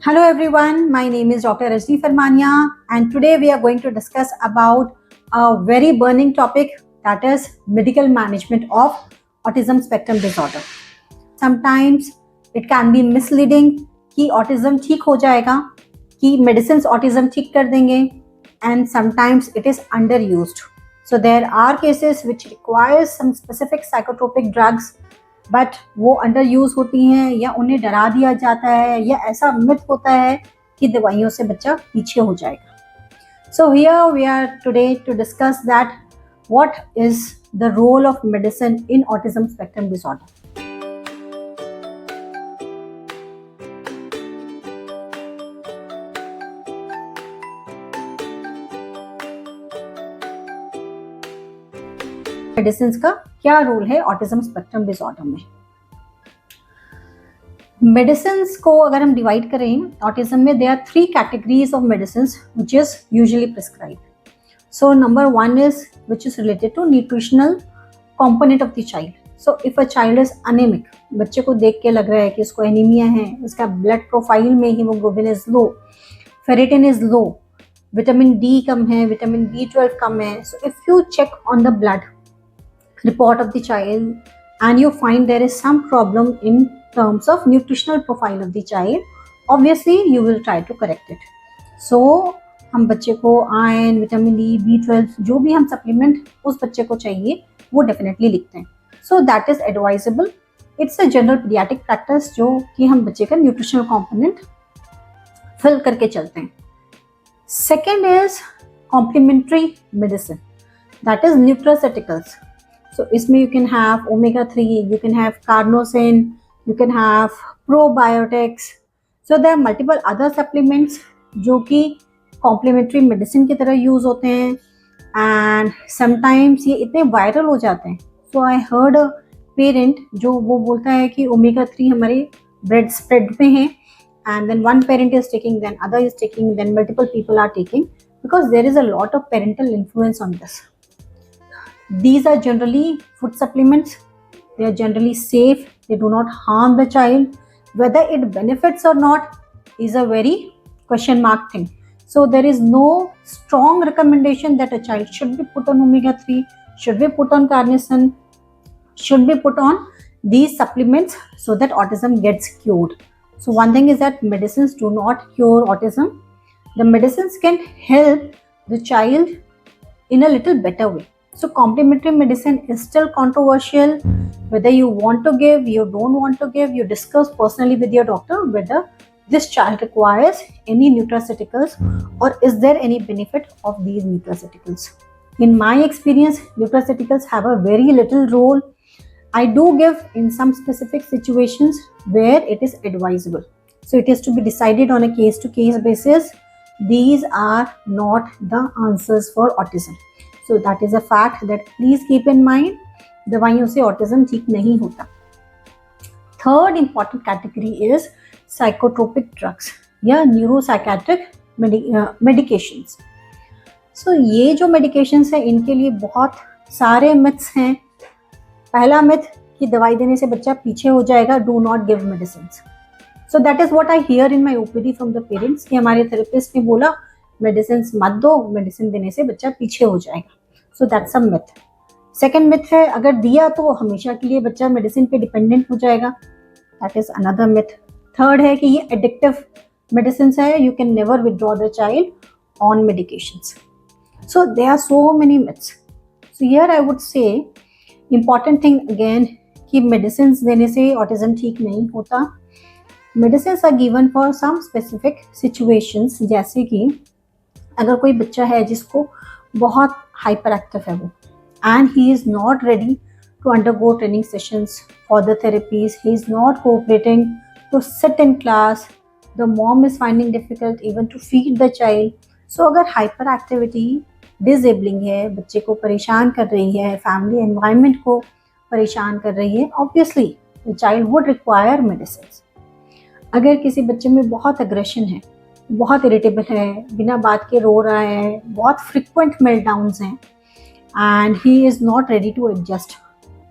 Hello everyone, my name is Dr. Rajni Farmania and today we are going to discuss about a very burning topic, that is medical management of autism spectrum disorder. Sometimes it can be misleading कि autism ठीक हो जाएगा, कि medicines autism ठीक कर देंगे, and sometimes it is underused. So there are cases which requires some specific psychotropic drugs but वो under use होती हैं या उन्हें डरा दिया जाता है या ऐसा मिथ होता है कि दवाइयों से बच्चा पीछे हो जाएगा. So here we are today to discuss that what is the role of medicine in autism spectrum disorder. Medicine का क्या रोल है ऑटिज्म स्पेक्ट्रम डिसऑर्डर में. मेडिसिन को अगर हम डिवाइड करें ऑटिज्म में, there are 3 categories of medicine which is usually prescribed. So number 1 is which is related to nutritional component of the child. So if a child is anaemic, बच्चे को देख के लग रहा है कि इसको एनीमिया है, इसका ब्लड प्रोफाइल में haemoglobin is low, ferritin is low, vitamin D कम है, विटामिन B12 कम है. So if you check on the blood report of the child and you find there is some problem in terms of nutritional profile of the child, obviously you will try to correct it. So हम बच्चे को iron, vitamin D, B12 जो भी हम supplement उस बच्चे को चाहिए वो डेफिनेटली लिखते हैं. So that is advisable. It's a general paediatric practice जो कि हम बच्चे का न्यूट्रिशनल कॉम्पोनेंट फिल करके चलते हैं. Second is complementary medicine, that is nutraceuticals. So इसमें you can have omega-3, you can have carnosine, you can have probiotics. So there are multiple other supplements जो कि complementary medicine की तरह use होते हैं and sometimes ये इतने viral हो जाते हैं. So I heard a parent जो वो बोलता है कि omega-3 हमारे bread spread में है and then one parent is taking, then other is taking, then multiple people are taking because there is a lot of parental influence on this. These are generally food supplements. They are generally safe. They do not harm the child. Whether it benefits or not is a very question mark thing. So there is no strong recommendation that a child should be put on omega-3, should be put on carnosine, should be put on these supplements so that autism gets cured. So one thing is that medicines do not cure autism. The medicines can help the child in a little better way. So complementary medicine is still controversial. Whether you want to give, you don't want to give, you discuss personally with your doctor whether this child requires any nutraceuticals or is there any benefit of these nutraceuticals. In my experience, nutraceuticals have a very little role. I do give in some specific situations where it is advisable. So it is to be decided on a case to case basis. These are not the answers for autism. So that is a fact that please keep in mind. दवाइयों से autism ठीक नहीं होता. Third important category is psychotropic drugs या neuropsychiatric medications. सो ये जो medications हैं इनके लिए बहुत सारे मिथ्स हैं. पहला मिथ कि दवाई देने से बच्चा पीछे हो जाएगा, do not give medicines. So that is what I here in my OPD from the parents कि हमारे थेरेपिस्ट ने बोला मेडिसिन मत दो, मेडिसिन देने से बच्चा पीछे हो जाएगा. So that's a myth. Second myth है अगर दिया तो हमेशा के लिए बच्चा मेडिसिन पे डिपेंडेंट हो जाएगा. That is another myth. Third है कि ये एडिक्टिव मेडिसिन है, you can never withdraw the child on medications. So there are so many myths. So here I would say important thing again कि medicine देने से autism ठीक नहीं होता. Medicine are given for some specific situations, जैसे कि अगर कोई बच्चा है जिसको बहुत हाइपर एक्टिव है वो and he is not ready to undergo training sessions for the therapies, he is not cooperating to sit in class, the mom is finding difficult even to feed the child. So अगर hyper activity disabling है, बच्चे को परेशान कर रही है, family environment को परेशान कर रही है, obviously the child would require medicine. अगर किसी बच्चे में बहुत अग्रेशन है, बहुत इरिटेबल है, बिना बात के रो रहा है, बहुत फ्रिक्वेंट मेल्टडाउन्स हैं and he is not ready to adjust,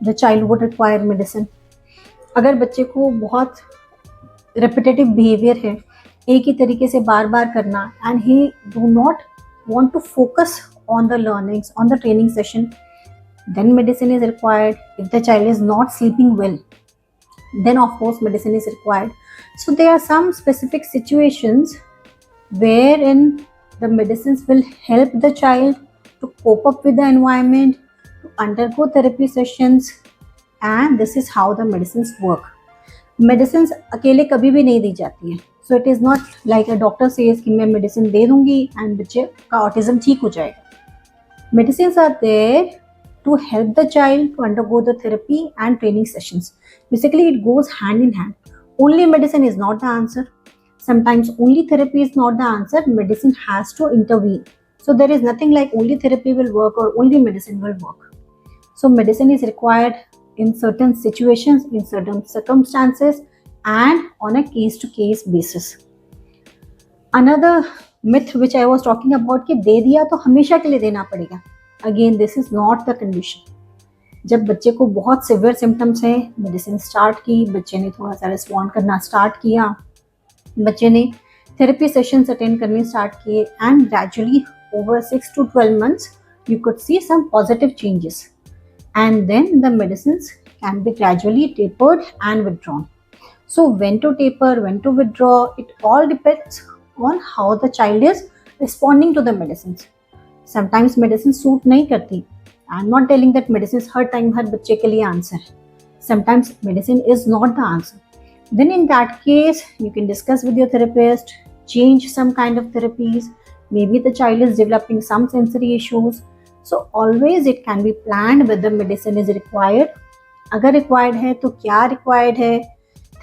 the child would require medicine. अगर बच्चे को बहुत repetitive behavior है, एक ही तरीके से बार बार करना, and he do not want to focus on the learnings, on the training session, then medicine is required. If the child is not sleeping well, then of course medicine is required. So there are some specific situations wherein the medicines will help the child to cope up with the environment, to undergo therapy sessions, and this is how the medicines work. Medicines अकेले कभी भी नहीं दी जाती है. So it is not like a doctor says कि मैं medicine दे दूंगी and बच्चे का ऑटिज्म ठीक हो जाएगा. Medicine are there to help the child to undergo the therapy and training sessions. Basically it goes hand in hand. Only medicine is not the answer. Sometimes only therapy is not the answer. Medicine has to intervene. So there is nothing like only therapy will work or only medicine will work. So medicine is required in certain situations, in certain circumstances, and on a case-to-case basis. Another myth which I was talking about कि दे दिया तो हमेशा के लिए देना पड़ेगा. Again, this is not the condition. जब बच्चे को बहुत सिवियर सिम्टम्स है, मेडिसिन स्टार्ट की, बच्चे ने थोड़ा सा रिस्पॉन्ड करना स्टार्ट किया, बच्चे ने थेरेपी सेशंस अटेंड करने स्टार्ट किए, and gradually over 6 to 12 months you could see some positive changes, and then the medicines can be gradually tapered and withdrawn. So when to taper, when to withdraw, it all depends on how the child is responding to the medicines. Sometimes medicine suit नहीं करती. I'm not telling that medicines her time हर बच्चे के लिए answer. Sometimes medicine is not the answer. Then in that case, you can discuss with your therapist, change some kind of therapies. Maybe the child is developing some sensory issues. So always it can be planned whether medicine is required. अगर required है तो क्या required है,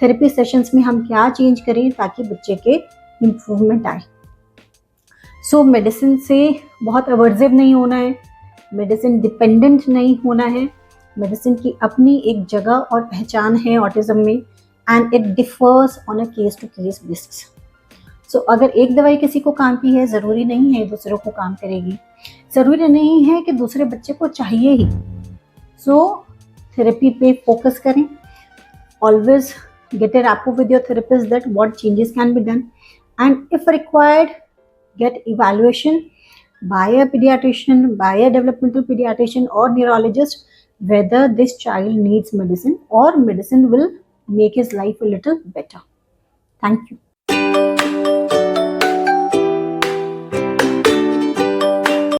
therapy sessions में हम क्या change करें ताकि बच्चे के इम्प्रूवमेंट आए. सो मेडिसिन से बहुत अवर्जिव नहीं होना है, मेडिसिन डिपेंडेंट नहीं होना है. मेडिसिन की अपनी एक जगह और पहचान है ऑटिज्म में, and it differs on a case to case basis. So अगर एक दवाई किसी को काम की है, ज़रूरी नहीं है दूसरों को काम करेगी, ज़रूरी नहीं है कि दूसरे बच्चे को चाहिए ही. सो थेरेपी पे फोकस करें. Always get a rapport with your therapist that what changes can be done, and if required get evaluation by a pediatrician, by a developmental pediatrician or neurologist, whether this child needs medicine or medicine will make his life a little better. Thank you.